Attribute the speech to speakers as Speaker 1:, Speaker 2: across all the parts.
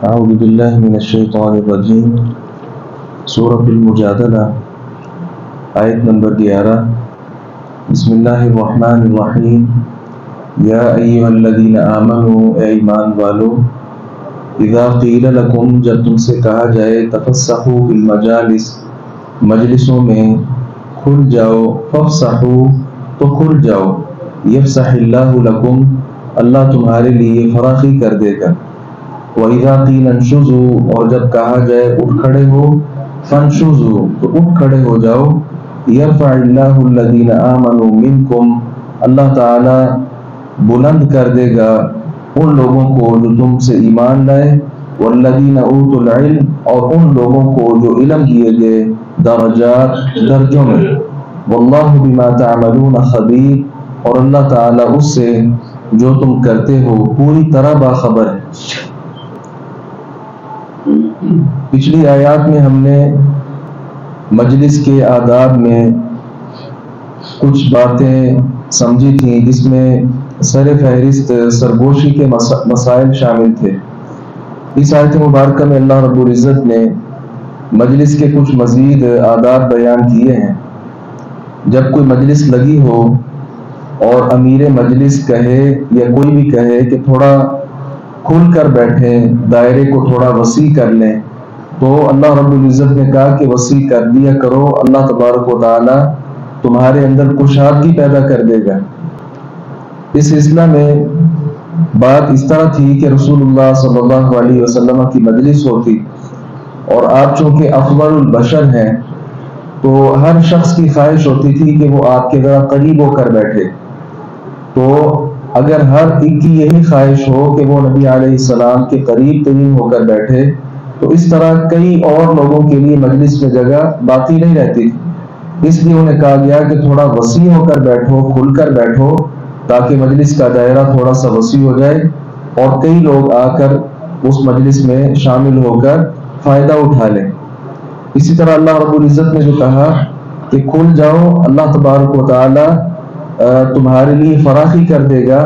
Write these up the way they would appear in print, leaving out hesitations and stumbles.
Speaker 1: اعوذ باللہ من الشیطان الرجیم سورۃ المجادلہ آیت نمبر 11 بسم اللہ الرحمن الرحیم یا ایھا الذین آمنوا اے ایمان والو اذا قیل لکم جب تم سے کہا جائے تفسحوا فی المجالس مجلسوں میں کھل جاؤ فافسحوا تو کھل جاؤ یفسح اللہ لکم اللہ تمہارے لیے فراخی کر دے گا وَإِذَا قِيلَ انشُزُوا اور جب کہا جائے اٹھ کھڑے ہو فانشزوا تو اٹھ کھڑے ہو جاؤ یرفع اللہ الذین آمنوا منکم اللہ تعالی بلند کر دے گا ان لوگوں کو جو تم سے ایمان لائے والذین اوتوا العلم اور ان لوگوں کو جو علم دیے گئے درجات درجوں میں واللہ بما تعملون خبیر اور اللہ تعالی اس سے جو تم کرتے ہو پوری طرح باخبر ہے۔ پچھلی آیات میں ہم نے مجلس کے آداب میں کچھ باتیں سمجھی تھیں جس میں سر فہرست سرگوشی کے مسائل شامل تھے۔ اس آیت مبارکہ میں اللہ رب العزت نے مجلس کے کچھ مزید آداب بیان کیے ہیں۔ جب کوئی مجلس لگی ہو اور امیر مجلس کہے یا کوئی بھی کہے کہ تھوڑا کھل کر بیٹھیں، دائرے کو تھوڑا وسیع کر لیں، تو اللہ رب العزت نے کہا کہ وسیع کر دیا کرو، اللہ تبارک و تعالی تمہارے اندر کشادگی پیدا کر دے گا۔ اس سلسلہ میں بات اس طرح تھی کہ رسول اللہ صلی اللہ علیہ وسلم کی مجلس ہوتی اور آپ چونکہ افضل البشر ہیں تو ہر شخص کی خواہش ہوتی تھی کہ وہ آپ کے ذرا قریب ہو کر بیٹھے۔ تو اگر ہر ایک کی یہی خواہش ہو کہ وہ نبی علیہ السلام کے قریب ترین ہو کر بیٹھے تو اس طرح کئی اور لوگوں کے لیے مجلس میں جگہ باقی نہیں رہتی تھی، اس لیے انہیں کہا گیا کہ تھوڑا وسیع ہو کر بیٹھو، کھل کر بیٹھو تاکہ مجلس کا دائرہ تھوڑا سا وسیع ہو جائے اور کئی لوگ آ کر اس مجلس میں شامل ہو کر فائدہ اٹھا لیں۔ اسی طرح اللہ رب العزت نے جو کہا کہ کھل جاؤ، اللہ تبارک و تعالی تمہارے لیے فراخی کر دے گا،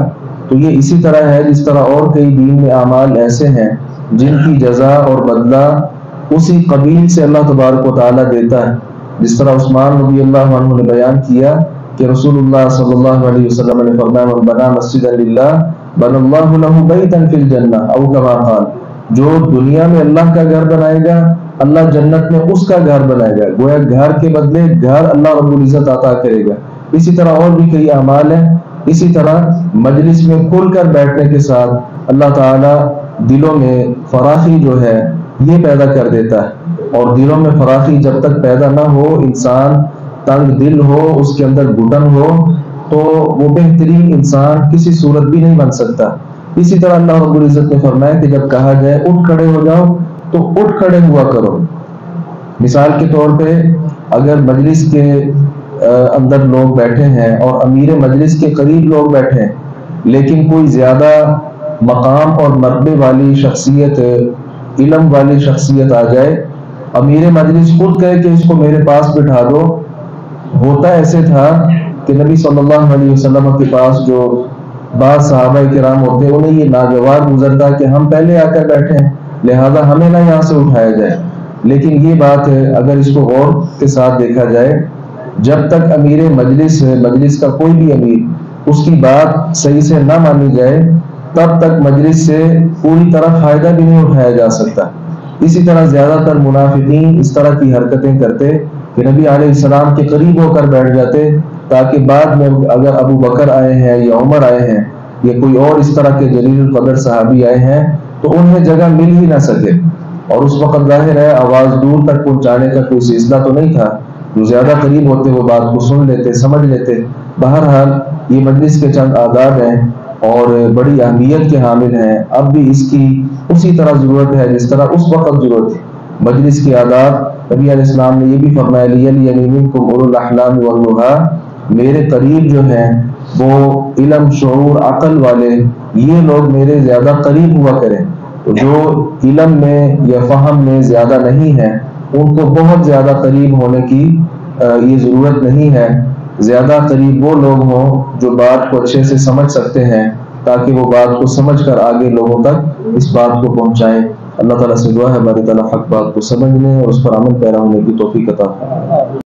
Speaker 1: تو یہ اسی طرح ہے جس طرح اور کئی دین میں اعمال ایسے ہیں جن کی جزا اور بدلہ اسی قبیل سے اللہ تبارک و تعالی دیتا ہے۔ جس طرح عثمان رضی اللہ عنہ نے بیان کیا کہ رسول اللہ صلی اللہ علیہ وسلم نے فرمایا من بنا مسجدا للہ بنى اللہ له بیتا فی الجنہ او کما قال، جو دنیا میں اللہ کا گھر بنائے گا اللہ جنت میں اس کا گھر بنائے گا، گویا گھر کے بدلے گھر اللہ رب العزت عطا کرے گا۔ اسی طرح اور بھی کئی اعمال ہیں۔ اسی طرح مجلس میں کھل کر بیٹھنے کے ساتھ اللہ تعالی دلوں میں فراخی جو ہے یہ پیدا کر دیتا ہے، اور دلوں میں فراخی جب تک پیدا نہ ہو، انسان تنگ دل ہو، اس کے اندر گھٹن ہو، تو وہ بہترین انسان کسی صورت بھی نہیں بن سکتا۔ اسی طرح اللہ رب العزت نے فرمایا کہ جب کہا جائے اٹھ کھڑے ہو جاؤ تو اٹھ کھڑے ہوا کرو۔ مثال کے طور پہ اگر مجلس کے اندر لوگ بیٹھے ہیں اور امیر مجلس کے قریب لوگ بیٹھے ہیں، لیکن کوئی زیادہ مقام اور مرتبے والی شخصیت، علم والی شخصیت آ جائے، امیر مجلس خود کہے کہ اس کو میرے پاس بٹھا دو۔ ہوتا ایسے تھا کہ نبی صلی اللہ علیہ وسلم کے پاس جو بعض صحابہ کرام ہوتے انہیں یہ ناگوار گزرتا کہ ہم پہلے آ کر بیٹھے ہیں لہذا ہمیں نہ یہاں سے اٹھایا جائے۔ لیکن یہ بات ہے اگر اس کو غور کے ساتھ دیکھا جائے، جب تک امیر مجلس ہے، مجلس کا کوئی بھی امیر، اس کی بات صحیح سے نہ مانی جائے تب تک مجلس سے پوری طرح فائدہ بھی نہیں اٹھایا جا سکتا۔ اسی طرح زیادہ تر منافقین اس طرح کی حرکتیں کرتے کہ نبی علیہ السلام کے قریب ہو کر بیٹھ جاتے تاکہ بعد میں اگر ابو بکر آئے ہیں یا عمر آئے ہیں یا کوئی اور اس طرح کے جلیل القدر صحابی آئے ہیں تو انہیں جگہ مل ہی نہ سکے، اور اس وقت ظاہر ہے آواز دور تک پہنچانے کا کوئی سلسلہ تو نہیں تھا، جو زیادہ قریب ہوتے وہ بات کو سن لیتے، سمجھ لیتے۔ بہرحال یہ مجلس کے چند آداب ہیں اور بڑی اہمیت کے حامل ہیں، اب بھی اس کی اسی طرح ضرورت ہے جس طرح اس وقت ضرورت تھی۔ مجلس کے آداب نبی علیہ السلام نے یہ بھی فرمایا لیلی منکم اولو الاحلام والنہی، میرے قریب جو ہیں وہ علم، شعور، عقل والے، یہ لوگ میرے زیادہ قریب ہوا کریں۔ جو علم میں یا فہم میں زیادہ نہیں ہیں ان کو بہت زیادہ قریب ہونے کی یہ ضرورت نہیں ہے۔ زیادہ قریب وہ لوگ ہوں جو بات کو اچھے سے سمجھ سکتے ہیں تاکہ وہ بات کو سمجھ کر آگے لوگوں تک اس بات کو پہنچائیں۔ اللہ تعالیٰ سے دعا ہے باری تعالیٰ حق بات کو سمجھنے اور اس پر عمل پیرا ہونے کی توفیق عطا فرمائے۔